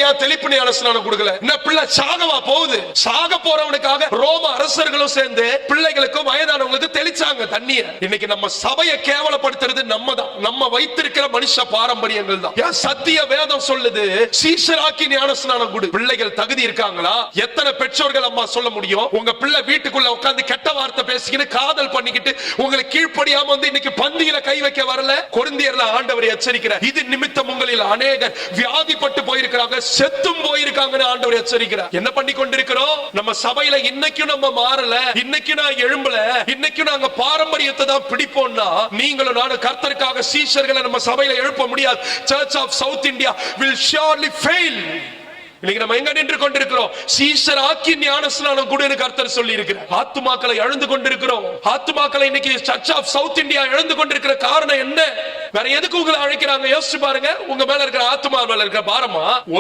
ஏன் தெளிப்பு ஞான ஸ்நானம் கொடுக்கல? இந்த பிள்ளை சாகவா போகுது? சாக போறவனுக்காக ரோம அரசர்களும் சேர்ந்து பிள்ளைகளுக்கும் வயதானவங்களுக்கு தெளிச்சாங்க தண்ணிய. இன்னைக்கு நம்ம சபையை கேவலப்படுத்துறது நம்ம தான், நம்ம வைத்திருக்கிற மனுஷ பாரம்பரியங்கள் தான். சத்திய வேதம் சொல்லுது, சீஷராக்கி ஞான ஸ்நானம் கொடு. பிள்ளைகள் தகுதி இருக்காங்களா? எத்தனை பெற்றோர்கள் அம்மா சொல்ல முடியும்? உங்க பிள்ளை வீட்டுக்குள்ள உட்கார்ந்து கெட்ட வார்த்தை பேசிக்கிட்டு காதல் பண்ணிக்கிட்டு உங்களுக்கு கீழ்ப்படியாம வந்து இன்னைக்கு பந்தியில கை வைக்க வரல. கொரிந்தியர்ல ஆண்டவர் எச்சரிக்கிறார், இது நிமித்தம் உங்களில் அநேகர் வியாதிப்பட்டு போயிருக்கிறாங்க, செத்தும் போயிருக்காங்கன்னு ஆண்டவர் எச்சரிக்கிறார். என்ன பண்ணி கொண்டிருக்கிறோம்? நம்ம சபையில இன்னைக்கும் நம்ம மாறல, இன்னைக்கும் நான் எழும்பல, இன்னைக்கும் நாங்க பாரம்பரியத்தை தான் பிடிப்போம்னா நீங்களும் நானும் கர்த்தருக்காக சீஷர்களை நம்ம சபையில எழுப்ப முடியாது. Church of South India will surely fail. இன்னைக்கு நம்ம எங்க நின்று கொண்டிருக்கிறோம்? சீஷர் ஆக்கி ஞான ஸ்நானம் கொடுன்னு கர்த்தர் சொல்லி இருக்கிறார். ஆத்துமாக்களை இழந்து கொண்டிருக்கிறோம். ஆத்துமாக்களை இன்னைக்கு சர்ச் ஆஃப் சவுத் இந்தியா இழந்து கொண்டிருக்கிற காரணம் என்ன? வேற எதுக்கு உங்களை அழைக்கிறாங்க? யோசிச்சு பாருங்க. உங்க மேல இருக்கிற ஆத்துமா மேல இருக்கிற பாரமா?